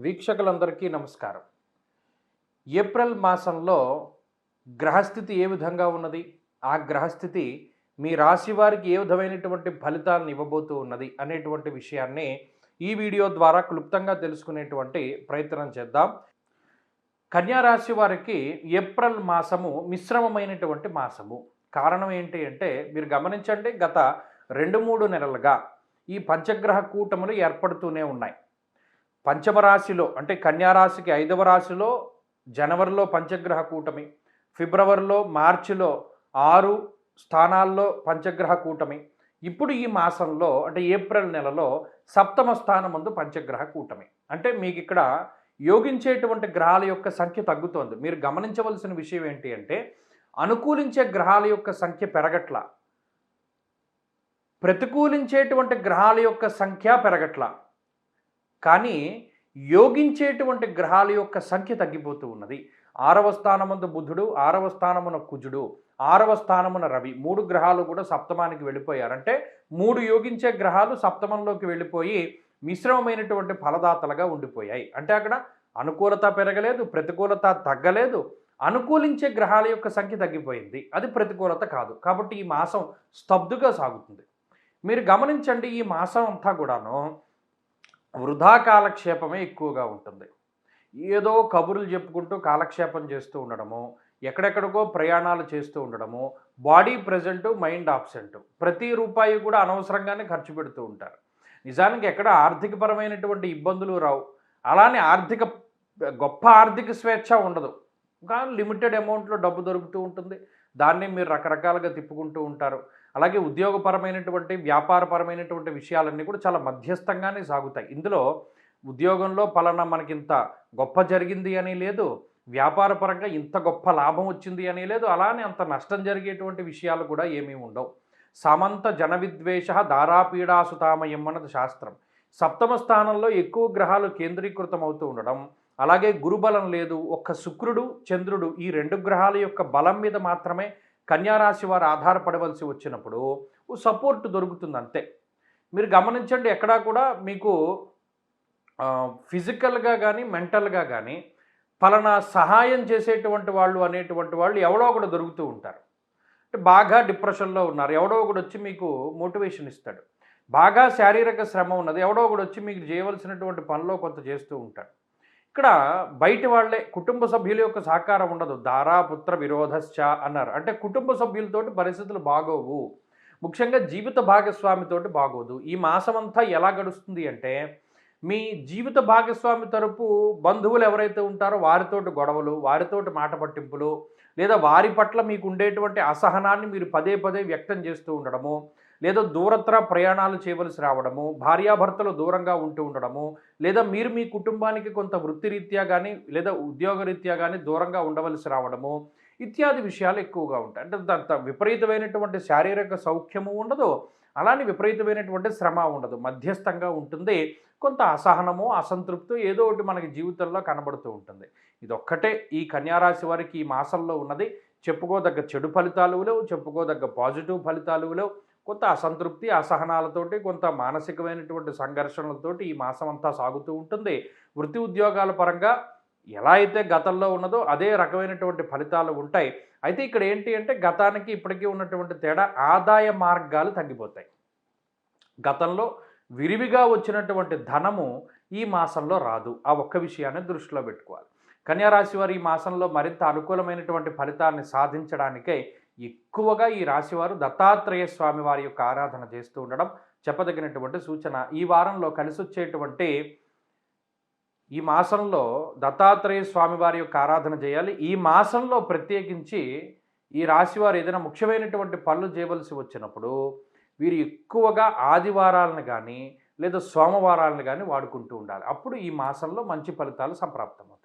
వీక్షకులందరికీ నమస్కారం. ఏప్రిల్ మాసంలో గ్రహస్థితి ఏ విధంగా ఉన్నది, ఆ గ్రహస్థితి మీ రాశి వారికి ఏ విధమైనటువంటి ఫలితాలను ఇవ్వబోతూ ఉన్నది అనేటువంటి విషయాన్ని ఈ వీడియో ద్వారా క్లుప్తంగా తెలుసుకునేటువంటి ప్రయత్నం చేద్దాం. కన్యా రాశి వారికి ఏప్రిల్ మాసము మిశ్రమమైనటువంటి మాసము. కారణం ఏంటి అంటే మీరు గమనించండి, గత 2-3 నెలలుగా ఈ పంచగ్రహ కూటములు ఏర్పడుతూనే ఉన్నాయి. పంచమ రాశిలో అంటే కన్యారాశికి 5వ రాశిలో జనవరిలో పంచగ్రహ కూటమి, ఫిబ్రవరిలో మార్చిలో 6 స్థానాల్లో పంచగ్రహ కూటమి, ఇప్పుడు ఈ మాసంలో అంటే ఏప్రిల్ నెలలో 7వ స్థానమందు పంచగ్రహ కూటమి. అంటే మీకు ఇక్కడ యోగించేటువంటి గ్రహాల యొక్క సంఖ్య తగ్గుతోంది. మీరు గమనించవలసిన విషయం ఏంటి అంటే అనుకూలించే గ్రహాల యొక్క సంఖ్య పెరగట్ల, ప్రతికూలించేటువంటి గ్రహాల యొక్క సంఖ్య పెరగట్ల, కానీ యోగించేటువంటి గ్రహాల యొక్క సంఖ్య తగ్గిపోతూ ఉన్నది. 6వ స్థానమందు బుధుడు, 6వ స్థానమున కుజుడు, 6వ స్థానమున రవి, 3 గ్రహాలు కూడా సప్తమానికి వెళ్ళిపోయారు. అంటే 3 యోగించే గ్రహాలు సప్తమంలోకి వెళ్ళిపోయి మిశ్రమమైనటువంటి ఫలదాతలుగా ఉండిపోయాయి. అంటే అక్కడ అనుకూలత పెరగలేదు, ప్రతికూలత తగ్గలేదు, అనుకూలించే గ్రహాల యొక్క సంఖ్య తగ్గిపోయింది. అది ప్రతికూలత కాదు. కాబట్టి ఈ మాసం స్తబ్దుగా సాగుతుంది. మీరు గమనించండి, ఈ మాసం అంతా కూడాను వృధా కాలక్షేపమే ఎక్కువగా ఉంటుంది. ఏదో కబుర్లు చెప్పుకుంటూ కాలక్షేపం చేస్తూ ఉండడము, ఎక్కడెక్కడికో ప్రయాణాలు చేస్తూ ఉండడము, బాడీ ప్రెజెంట్ మైండ్ ఆబ్సెంట్, ప్రతి రూపాయి కూడా అనవసరంగానే ఖర్చు పెడుతూ ఉంటారు. నిజానికి ఎక్కడ ఆర్థికపరమైనటువంటి ఇబ్బందులు రావు, అలానే గొప్ప ఆర్థిక స్వేచ్ఛ ఉండదు, కానీ లిమిటెడ్ అమౌంట్లో డబ్బు దొరుకుతూ ఉంటుంది. దాన్ని మీరు రకరకాలుగా తిప్పుకుంటూ ఉంటారు. అలాగే ఉద్యోగపరమైనటువంటి వ్యాపారపరమైనటువంటి విషయాలన్నీ కూడా చాలా మధ్యస్థంగానే సాగుతాయి. ఇందులో ఉద్యోగంలో పలానా మనకింత గొప్ప జరిగింది అని లేదు, వ్యాపారపరంగా ఇంత గొప్ప లాభం వచ్చింది అని లేదు, అలానే అంత నష్టం జరిగేటువంటి విషయాలు కూడా ఏమీ ఉండవు. సమంత జన విద్వేష దారాపీడాసుతామయం అన్నది శాస్త్రం. 7వ స్థానంలో ఎక్కువ గ్రహాలు కేంద్రీకృతం అవుతూ ఉండడం, అలాగే గురుబలం లేదు, ఒక్క శుక్రుడు చంద్రుడు ఈ 2 గ్రహాల యొక్క బలం మీద మాత్రమే కన్యారాశి వారు ఆధారపడవలసి వచ్చినప్పుడు సపోర్ట్ దొరుకుతుంది అంతే. మీరు గమనించండి, ఎక్కడా కూడా మీకు ఫిజికల్గా కానీ మెంటల్గా కానీ పలానా సహాయం చేసేటువంటి వాళ్ళు అనేటువంటి వాళ్ళు ఎవడో ఒకడు దొరుకుతూ ఉంటారు. అంటే బాగా డిప్రెషన్లో ఉన్నారు, ఎవడో ఒకడు వచ్చి మీకు మోటివేషన్ ఇస్తాడు. బాగా శారీరక శ్రమ ఉన్నది, ఎవడో ఒకడు వచ్చి మీకు చేయవలసినటువంటి పనిలో కొంత చేస్తూ ఉంటాడు. ఇక్కడ బయట వాళ్ళే, కుటుంబ సభ్యుల యొక్క సహకారం ఉండదు. దారాపుత్ర విరోధశ్చ అన్నారు. అంటే కుటుంబ సభ్యులతోటి పరిస్థితులు బాగోవు, ముఖ్యంగా జీవిత భాగస్వామితోటి బాగోదు. ఈ మాసం అంతా ఎలా గడుస్తుంది అంటే మీ జీవిత భాగస్వామి తరపు బంధువులు ఎవరైతే ఉంటారో వారితోటి గొడవలు, వారితోటి మాట పట్టింపులు, లేదా వారి పట్ల మీకు ఉండేటువంటి అసహనాన్ని మీరు పదే పదే వ్యక్తం చేస్తూ ఉండడము, లేదా దూరత్ర ప్రయాణాలు చేయవలసి రావడము, భార్యాభర్తలు దూరంగా ఉంటూ ఉండడము, లేదా మీరు మీ కుటుంబానికి కొంత వృత్తిరీత్యా కానీ లేదా ఉద్యోగరీత్యా కానీ దూరంగా ఉండవలసి రావడము, ఇత్యాది విషయాలు ఎక్కువగా ఉంటాయి. అంటే అంత విపరీతమైనటువంటి శారీరక సౌఖ్యము ఉండదు, అలానే విపరీతమైనటువంటి శ్రమ ఉండదు, మధ్యస్థంగా ఉంటుంది. కొంత అసహనము, అసంతృప్తి ఏదో ఒకటి మనకి జీవితంలో కనబడుతూ ఉంటుంది. ఇదొక్కటే ఈ కన్యారాశి వారికి ఈ మాసంలో ఉన్నది. చెప్పుకోదగ్గ చెడు ఫలితాలు లేవు, చెప్పుకోదగ్గ పాజిటివ్ ఫలితాలు లేవు. కొంత అసంతృప్తి, అసహనాలతోటి, కొంత మానసికమైనటువంటి సంఘర్షణలతోటి ఈ మాసం అంతా సాగుతూ ఉంటుంది. వృత్తి ఉద్యోగాల పరంగా ఎలా అయితే గతంలో ఉన్నదో అదే రకమైనటువంటి ఫలితాలు ఉంటాయి. అయితే ఇక్కడ ఏంటి అంటే గతానికి ఇప్పటికీ ఉన్నటువంటి తేడా, ఆదాయ మార్గాలు తగ్గిపోతాయి. గతంలో విరివిగా వచ్చినటువంటి ధనము ఈ మాసంలో రాదు. ఆ ఒక్క విషయాన్ని దృష్టిలో పెట్టుకోవాలి. కన్యారాశి వారు ఈ మాసంలో మరింత అనుకూలమైనటువంటి ఫలితాన్ని సాధించడానికై ఎక్కువగా ఈ రాశివారు దత్తాత్రేయ స్వామి వారి యొక్క ఆరాధన చేస్తూ ఉండడం చెప్పదగినటువంటి సూచన. ఈ వారంలో కలిసొచ్చేటువంటి ఈ మాసంలో దత్తాత్రేయ స్వామి వారి యొక్క ఆరాధన చేయాలి. ఈ మాసంలో ప్రత్యేకించి ఈ రాశివారు ఏదైనా ముఖ్యమైనటువంటి పనులు చేయవలసి వచ్చినప్పుడు వీరు ఎక్కువగా ఆదివారాలను కానీ లేదా సోమవారాలను కానీ వాడుకుంటూ ఉండాలి. అప్పుడు ఈ మాసంలో మంచి ఫలితాలు సంప్రాప్తమవుతాయి.